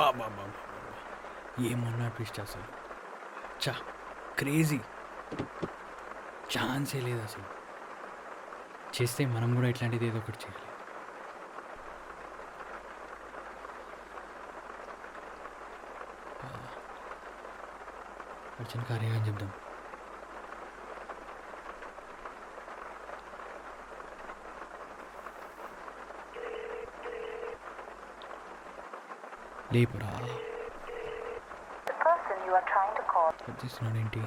బాబా బాబా ఏమన్నా ట్విస్ట్ అసలు. చా క్రేజీ, ఛాన్సే లేదు అసలు. చేస్తే మనం కూడా ఇట్లాంటిది ఏదో ఒకటి చేయాలి. అర్చన కార్యం అని చెప్దాం. లేపురా చేస్తున్నాడేంటి?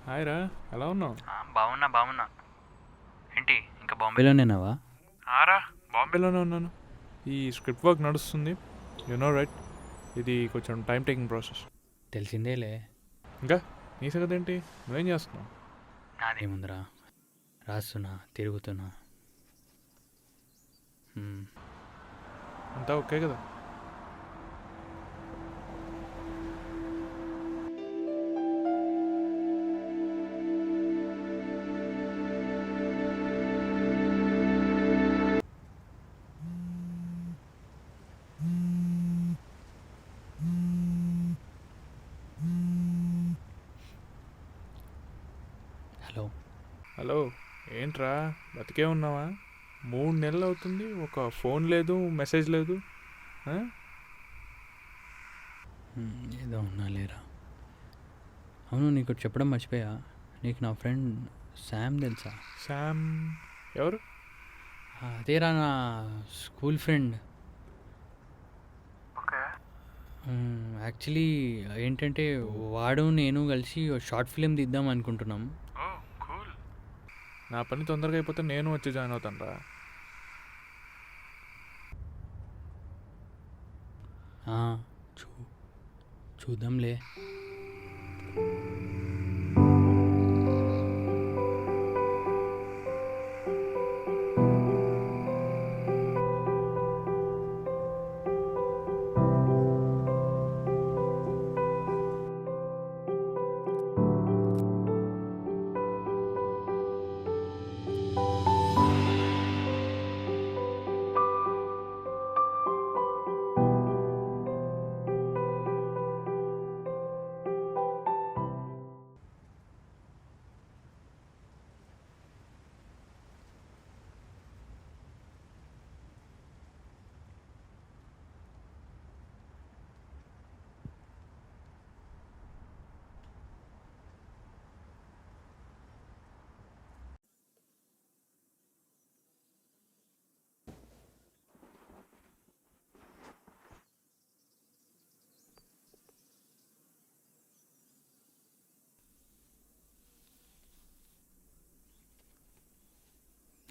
హాయ్ రా, ఎలా ఉన్నావు? బాగున్నా ఏంటి ఇంకా బాంబేలోనేనావా? ఆరా బాంబేలోనే ఉన్నాను. ఈ స్క్రిప్ట్ వర్క్ నడుస్తుంది, యు నో రైట్. ఇది కొంచెం టైం టేకింగ్ ప్రాసెస్. తెలిసిందేలే. ఇంకా నీ సంగతి ఏంటి? నువ్వేం చేస్తున్నావు? ఏముందిరా, రాస్తున్నా, తిరుగుతున్నా. అంతా ఓకే కదా? హలో హలో, ఏంట్రా బతికే ఉన్నావా? 3 నెలలు అవుతుంది, ఒక ఫోన్ లేదు, మెసేజ్ లేదు. ఏదో ఉన్నా లేరా. అవును, నీకు చెప్పడం మర్చిపోయా. నీకు నా ఫ్రెండ్ శామ్ తెలుసా? శామ్ ఎవరు? అదేరా, నా స్కూల్ ఫ్రెండ్. ఓకే. యాక్చువల్లీ ఏంటంటే వాడు నేను కలిసి షార్ట్ ఫిలిం తీద్దాం అనుకుంటున్నాం. ఓ కూల్. నా పని తొందరగా అయిపోతే నేను వచ్చి జాయిన్ అవుతాను రా. చూద్దాంలే.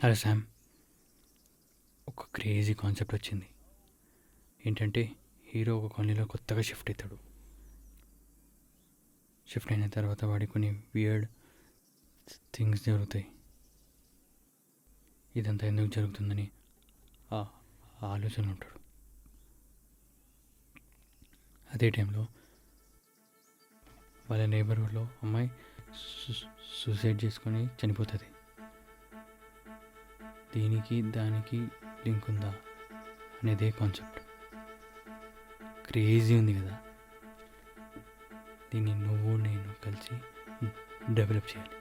హలో శామ్, ఒక క్రేజీ కాన్సెప్ట్ వచ్చింది. ఏంటంటే హీరో ఒక కాలనీలో కొత్తగా షిఫ్ట్ అవుతాడు. షిఫ్ట్ అయిన తర్వాత వాడికి కొన్ని వియర్డ్ థింగ్స్ జరుగుతాయి. ఇదంతా ఎందుకు జరుగుతుందని ఆలోచన ఉంటాడు. అదే టైంలో వాళ్ళ నేబర్హుడ్లో అమ్మాయి సూసైడ్ చేసుకొని చనిపోతుంది. దీనికి దానికి లింక్ ఉందా అనేదే కాన్సెప్ట్. క్రేజీ ఉంది కదా. దీన్ని నువ్వు నేను కలిసి డెవలప్ చేయాలి.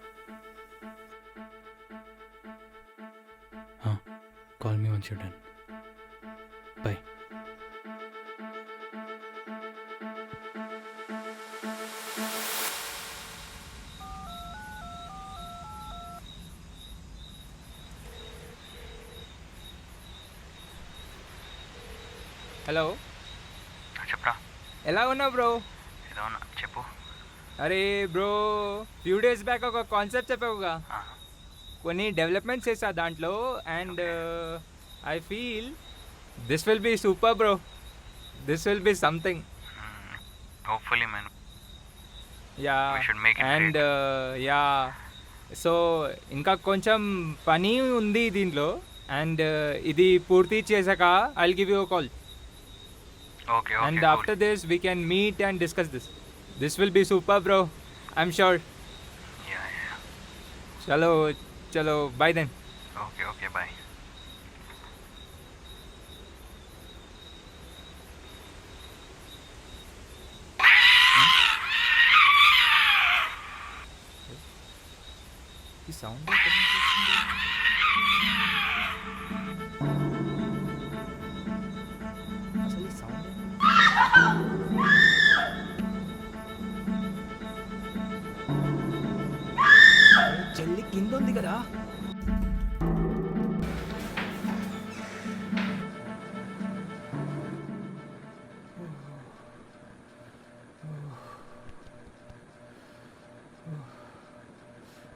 Call me once you done. Bye. Hello, చెప్పరా. ఎలా ఉన్నావు బ్రో? ఏదో ఉన్నా, చెప్పు. అరే బ్రో, ఫ్యూ డేస్ బ్యాక్ ఒక కాన్సెప్ట్ చెప్పావుగా, కొన్ని డెవలప్మెంట్స్ చేసా దాంట్లో. And I feel this will be super bro. This will be something. Hopefully man. Yeah We should make it and great. Yeah so ఇంకా కొంచెం పని ఉంది దీంట్లో అండ్ ఇది పూర్తి చేశాక I will give you call Okay, and cool. after this we can meet and discuss this will be super bro, I'm sure. Yeah. chalo bye then. Okay, bye. ఈ sound ఎక్కడి నుంచి వస్తుంది? అసలు ఈ సౌండ్ చెల్లి కింద ఉంది కదా.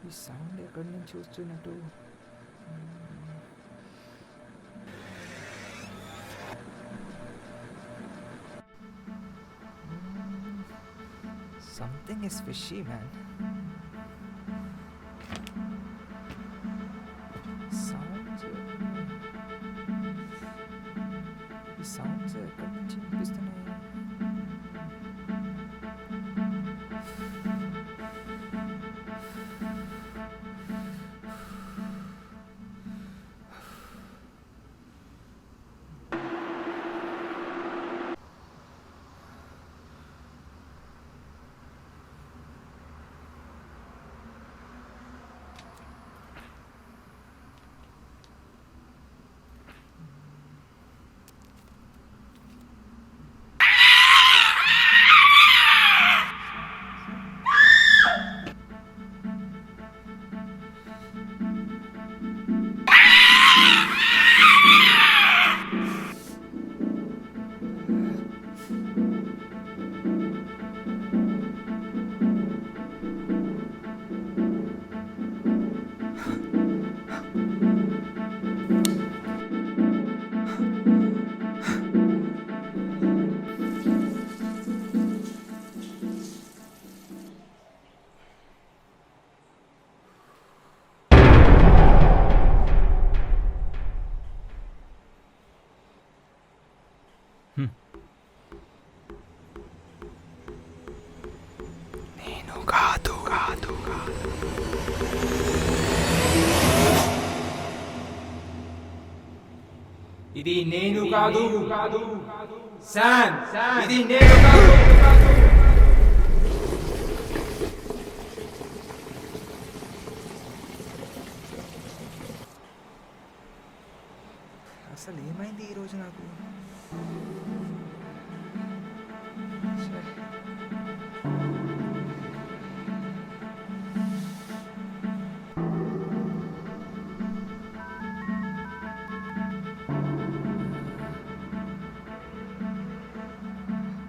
ఈ సౌండ్ ఎక్కడి నుంచి వస్తున్నట్టు? Something is fishy man. ఈ సౌండ్స్ ఎక్కడి నుంచి వినిపిస్తున్నాయి? నేను కాదు ఇది నేను కాదు శామ్, ఇది నేను కాదు. అసలు ఏమైంది ఈరోజు నాకు? ఛే.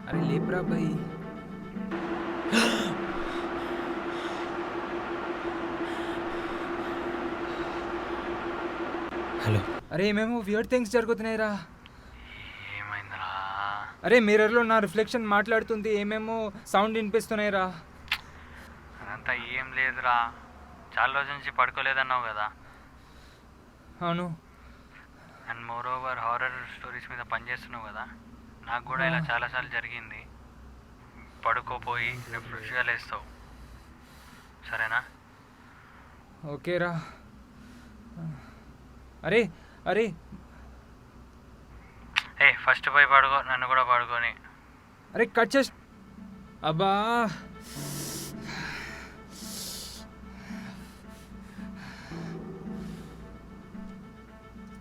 అరే లేప్రా భాయ్. హలో. అరే ఏమేమో వియర్డ్ థింగ్స్ జరుగుతున్నాయిరా. ఏమైందిరా? అరే మిర్రర్లో నా రిఫ్లెక్షన్ మాట్లాడుతుంది, ఏమేమో సౌండ్ వినిపిస్తున్నాయిరా. అదంతా ఏం లేదురా, చాలా రోజుల నుంచి పడుకోలేదన్నావు కదా. అవును. And more over horror stories మీద పనిచేస్తున్నావు కదా. నాకు కూడా ఇలా చాలాసార్లు జరిగింది. పడుకోపోయి ఫ్రెష్గా లేస్తావు, సరేనా? ఓకేరా. అరే అరే ఫస్ట్ పోయి పడుకో, నన్ను కూడా పడుకొని. అరే కట్ చేసి. అబ్బా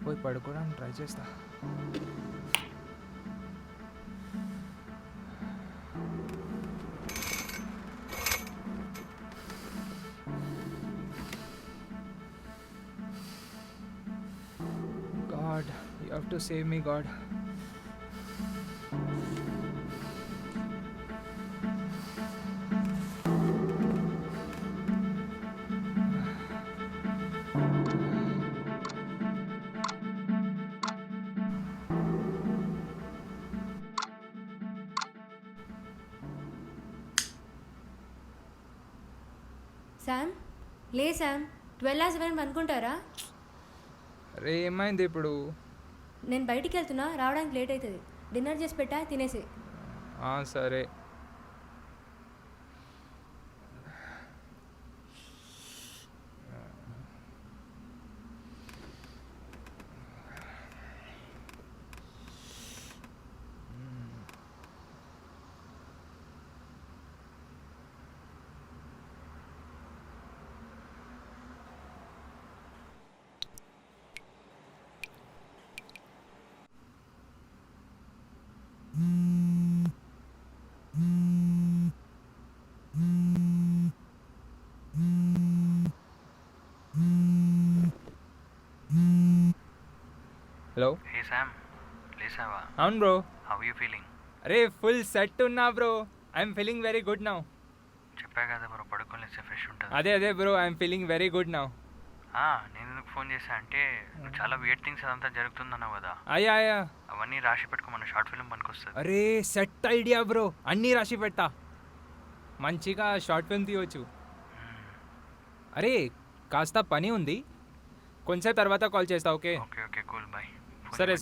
పోయి పడుకోవడానికి ట్రై చేస్తా. God, you have to save me, God. Sam లే శామ్ 12 hours వరకు అనుకుంటారా? అరే ఏమైంది ఇప్పుడు? నేను బయటికి వెళ్తున్నా, రావడానికి లేట్ అవుతుంది. డిన్నర్ చేసి పెట్టా, తినేసి. సరే. హలో. హే శామ్, లేసావా? అవును బ్రో. How you feeling? అరే ఫుల్ సెట్ ఉన్నా bro. I'm feeling very good now. చెప్పా కదా బ్రో, పడుకొని లేస్తే ఫ్రెష్ ఉంటుంది. అదే bro, I'm feeling very good now. నేను ఎందుకు ఫోన్ చేశా అంటే నువ్వు చాలా వియర్డ్ థింగ్స్ అదంతా జరుగుతుందన్నావు కదా, అయ్యా అవన్నీ రాసి పెట్టుకో, మన షార్ట్ ఫిల్మ్ పనికొస్తుంది. అరే సెట్ ఐడియా బ్రో, అన్నీ రాసి పెట్టా. మంచిగా షార్ట్ ఫిల్మ్ తీయవచ్చు. అరే కాస్త పని ఉంది, కొంచెం తర్వాత కాల్ చేస్తా. Okay okay okay cool, bye. సరే.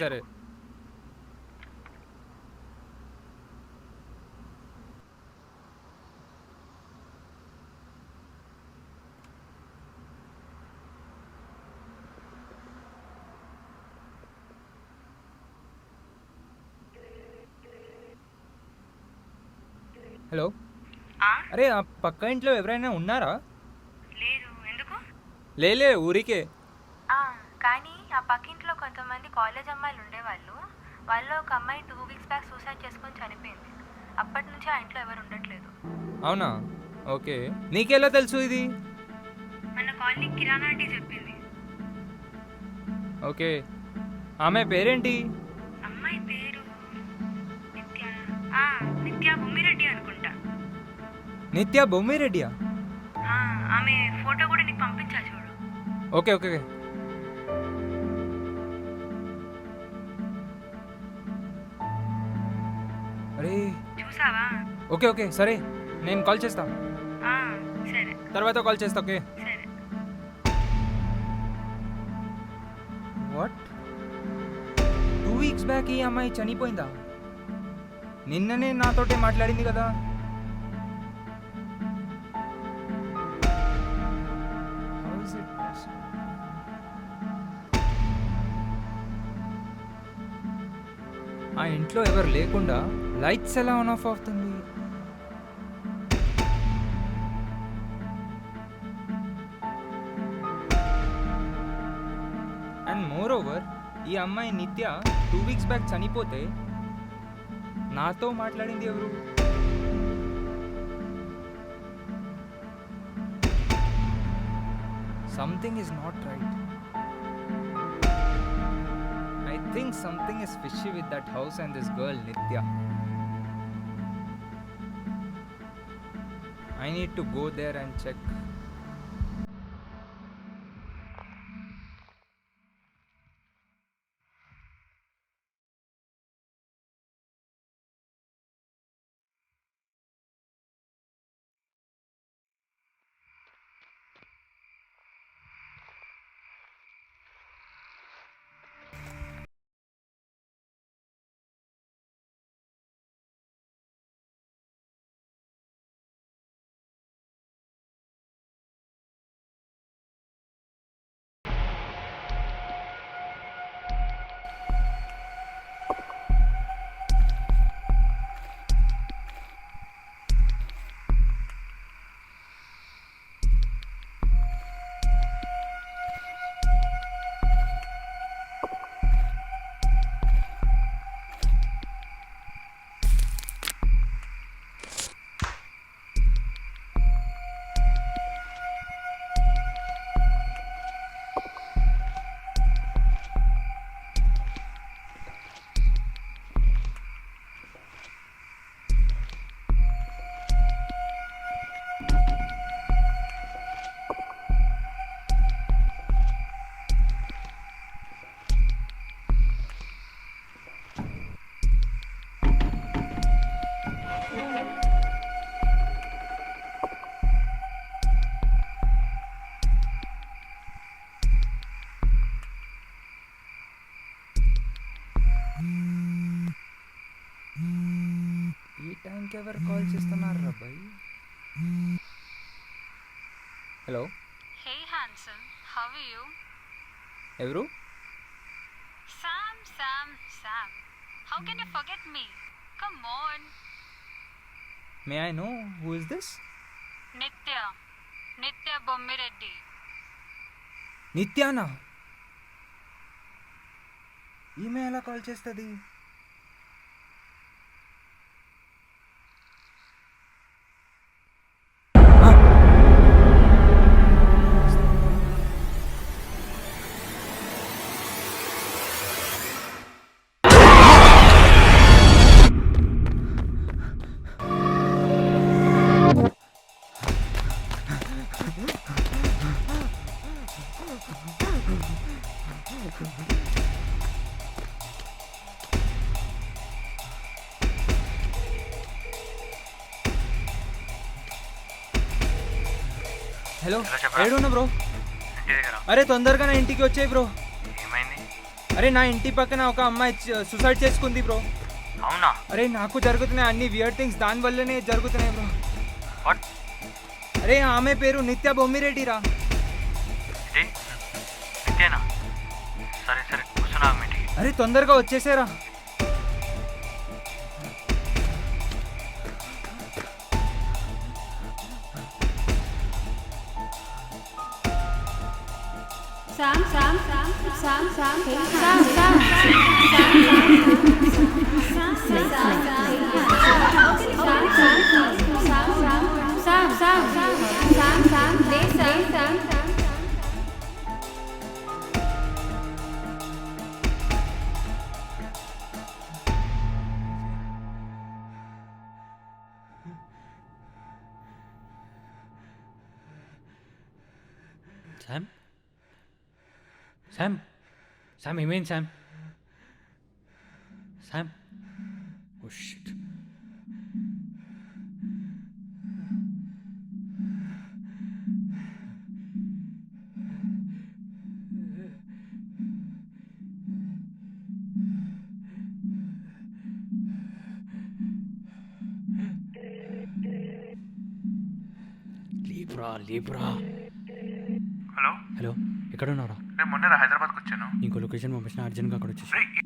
హలో. అరే ఆ పక్క ఇంట్లో ఎవరైనా ఉన్నారా? లేదు, ఎందుకు? లేలే ఊరికే. కానీ ఆ పక్కింట్లో కొంతమంది కాలేజ్ అమ్మాయిలు ఉండేవాళ్ళు. వాళ్ళు ఒక అమ్మాయి 2 weeks బ్యాక్ సూసైడ్ చేసుకొని చనిపోయింది. అప్పటి నుంచి ఆ ఇంట్లో ఎవరు ఉండట్లేదు. అవునా? ఓకే, నీకెలా తెలుసు ఇది? మన కాలనీ కిరాణా ఆంటీ చెప్పింది. ఓకే, ఆమె పేరేంటి? అమ్మాయి పేరు నిత్య బొమ్మిరెడ్డి అనుకుంటా. నిత్య బొమ్మిరెడ్డియా? ఆమె ఫోటో కూడా నీకు పంపించా చూడు. ఓకే. అరే చూసావా? ఓకే సరే, నేను కాల్ చేస్తా. సరే. తర్వాత కాల్ చేస్తా. ఓకే. సరే. వాట్? 2 weeks బ్యాక్ ఈ అమ్మాయి చనిపోయిందా? నిన్ననే నాతోటే మాట్లాడింది కదా. How is it possible? ఆ ఇంట్లో ఎవరు లేకుండా లైట్స్ ఎలా ఆన్ ఆఫ్ అవుతుంది? అండ్ మోర్ ఓవర్ ఈ అమ్మాయి నిత్య 2 weeks బ్యాక్ చనిపోతే నాతో మాట్లాడింది ఎవరు? Something is not right. I think something is fishy with that house and this girl Nitya. I need to go there and check. ఇంకెవరు కాల్ చేస్తున్నారు అబ్బాయి? Hello, Hey handsome, how are you? ఎవరు? Sam. How can you forget me? Come on. May I know who is this? Nitya Bommireddy. నిత్యానా? ఈమె ఎలా call చేస్తుంది? Hello, ఎలా చెప్పరా? ఏడున్నా bro? ఇంటి దగ్గర అరే తొందరగా నా ఇంటికి వచ్చాయి బ్రో. ఏమైంది? అరే నా ఇంటి పక్కన ఒక అమ్మాయి సూసైడ్ చేసుకుంది బ్రో. అవునా? అరే నాకు జరుగుతున్నాయి అన్ని వియర్డ్ థింగ్స్, దాని వల్లనే జరుగుతున్నాయి బ్రో. వాట్? అరే ఆమె పేరు నిత్య బొమ్మిరెడ్డి రా. ఇది నిత్యేనా? సరే కూర్చున్నా మీటికి. అరే తొందరగా వచ్చేసారా? శామ్ ఏమైంది శామ్? Oh shit. లేపురా. హలో, ఎక్కడ ఉన్నారా? నేను మొన్న హైదరాబాద్కి వచ్చాను. ఇంకో లొకేషన్ పంపించిన అర్జెంట్గా అక్కడ వచ్చేసి.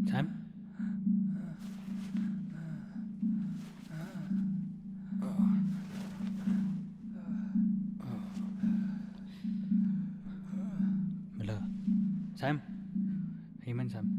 శామ్, మెల్లగా. శామ్ ఏమైంది శామ్?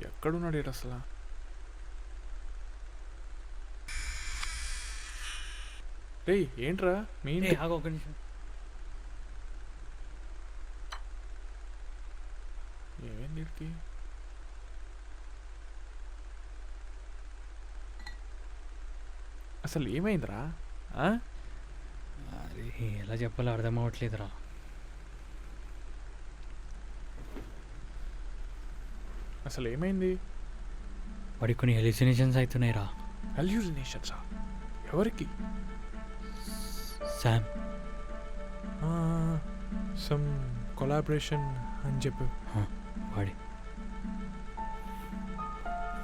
ఎక్కడున్నాడు ఈడు అసలు? రే ఏంట్రా మీ ఇంటి- ఆగో ఒక నిమిషం. ఏమైంది వీడికి? అసలు ఏమైందిరా? ఆ? అరే ఎలా చెప్పాలో అర్థం అవ్వట్లేదురా. అసలు ఏమైంది? వాడికి కొన్ని హెలిసినేషన్స్ అవుతున్నాయి రా. హెల్యూసినేషన్సా? ఎవరికి? శామ్, సమ్ కొలాబరేషన్ అని చెప్పు. వాడి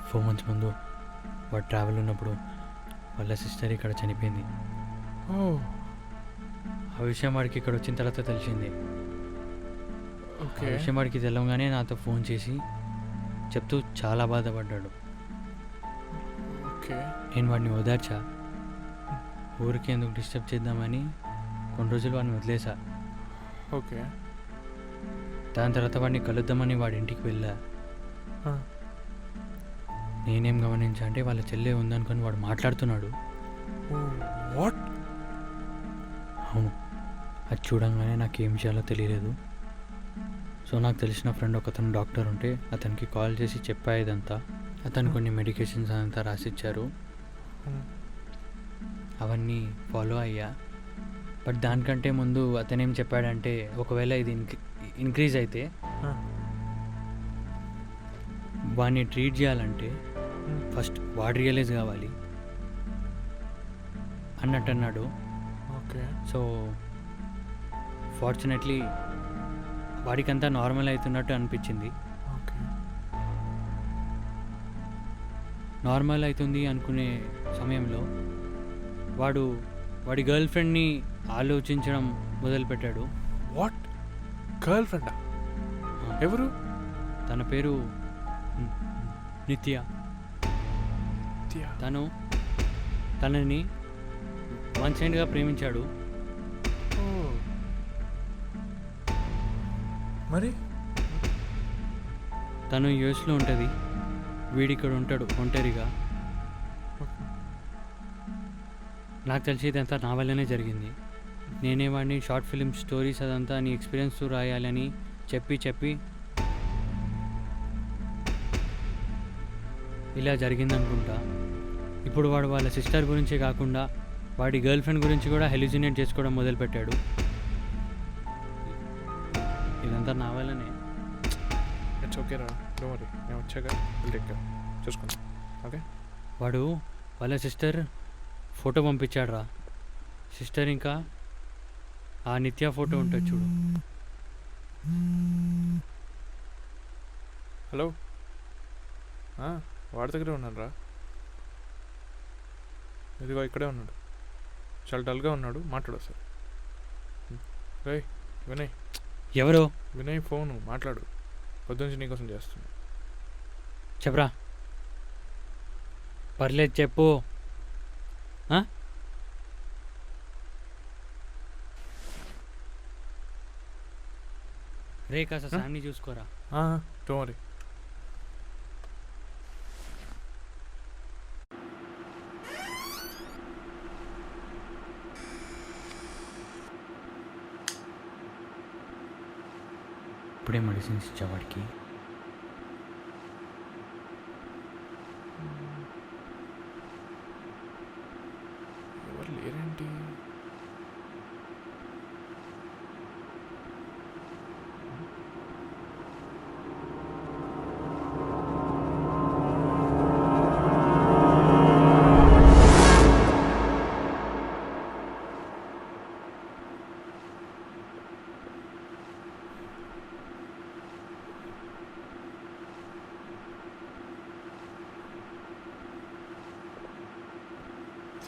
4 months ముందు వాడు ట్రావెల్ ఉన్నప్పుడు వాళ్ళ సిస్టర్ ఇక్కడ చనిపోయింది. ఓ ఆ విషయం వాడికి ఇక్కడ వచ్చిన తర్వాత తెలిసింది. ఆ ఓకే. విషయం వాడికి తెలవగానే నాతో ఫోన్ చేసి చెప్తూ చాలా బాధపడ్డాడు. ఓకే. నేను వాడిని ఓదార్చా. ఊరికి ఎందుకు డిస్టర్బ్ చేద్దామని కొన్ని రోజులు వాడిని వదిలేసా. ఓకే. దాని తర్వాత వాడిని కలుద్దామని వాడి ఇంటికి వెళ్ళా. ఆ. నేనేం గమనించా అంటే వాళ్ళ చెల్లె ఉందనుకొని వాడు మాట్లాడుతున్నాడు. వాట్? అవును, అది చూడంగానే నాకేం చేయాలో తెలియలేదు. సో నాకు తెలిసిన ఫ్రెండ్ ఒకతను డాక్టర్ ఉంటే అతనికి కాల్ చేసి చెప్పా ఇదంతా. అతను కొన్ని మెడికేషన్స్ అదంతా రాసిచ్చారు. అవన్నీ ఫాలో అయ్యా. బట్ దానికంటే ముందు అతను ఏం చెప్పాడంటే ఒకవేళ ఇది ఇంక్రీజ్ అయితే వాడిని ట్రీట్ చేయాలంటే ఫస్ట్ వాడు రియలైజ్ కావాలి అన్నట్టు అన్నాడు. ఓకే. సో ఫార్చునేట్లీ వాడికంతా నార్మల్ అవుతున్నట్టు అనిపించింది. ఓకే. నార్మల్ అవుతుంది అనుకునే సమయంలో వాడి గర్ల్ ఫ్రెండ్ని ఆలోచించడం మొదలుపెట్టాడు. వాట్? గర్ల్ ఫ్రెండా? ఎవరు? తన పేరు నిత్య. తనని వన్ సైడ్గా ప్రేమించాడు. మరి తను యూఎస్లో ఉంటుంది, వీడిక్కడ ఉంటాడు ఒంటరిగా. నాకు తెలిసి ఇదంతా నా వల్లనే జరిగింది. నేనే వాడిని షార్ట్ ఫిలిం స్టోరీస్ అదంతా నీ ఎక్స్పీరియన్స్ రాయాలని చెప్పి ఇలా జరిగిందనుకుంటా. ఇప్పుడు వాడు వాళ్ళ సిస్టర్ గురించే కాకుండా వాడి గర్ల్ ఫ్రెండ్ గురించి కూడా హెల్యూసినేట్ చేసుకోవడం మొదలుపెట్టాడు. ఇదంతా నా వల్లనే. ఇట్స్ ఓకే రా, డోంట్ వరీ, నేను వచ్చాక చూసుకుందాం. ఓకే. వాడు వాళ్ళ సిస్టర్ ఫోటో పంపించాడు రా. సిస్టర్ ఇంకా ఆ నిత్య ఫోటో ఉంటుంది చూడు. హలో, వాడి దగ్గరే ఉన్నాను రా. ఇదిగో ఇక్కడే ఉన్నాడు. చాలా డల్గా ఉన్నాడు, మాట్లాడు సార్. రేయ్ వినయ్. ఎవరు? వినయ్ ఫోను మాట్లాడు, పొద్దునుంచి నీకోసం చేస్తున్నా. చెప్పరా. పర్లేదు చెప్పు. రే కాస్త సామ్ని చూసుకోరా. Don't worry. ఇప్పుడే మెడిసిన్స్ ఇచ్చేవాడికి. ఎవరు లేరేంటి?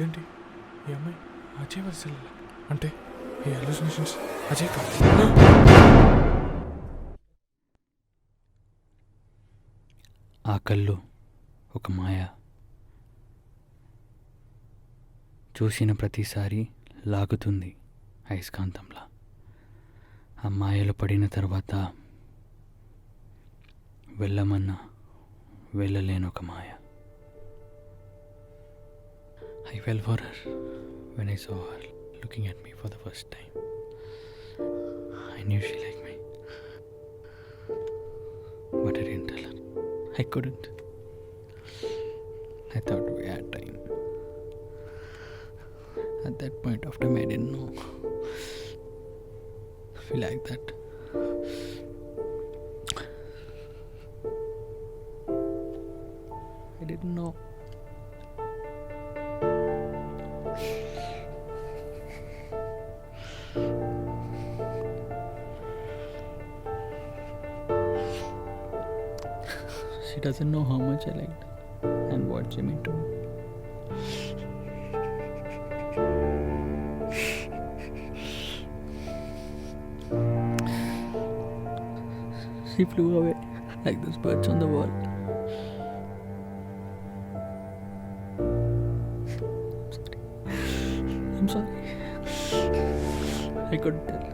ఇదేంటి? ఈ అమ్మాయి అజయ్ వాళ్ళ సెల్ అంటే ఈ హెల్యూసినేషన్స్ అజయ్ కాదు. ఆ కళ్ళు ఒక మాయ. చూసిన ప్రతిసారి లాగుతుంది అయస్కాంతంలా. ఆ మాయలో పడిన తర్వాత వెళ్ళమన్నా వెళ్ళలేని ఒక మాయ. I fell for her when I saw her looking at me for the first time. I knew she liked me, but I didn't tell her. I couldn't. I thought we had time. At that point of time, I didn't know. Feel like that. I didn't know. She doesn't know how much I liked and what she meant to me. She flew away like those birds on the wall. I'm sorry. I couldn't tell.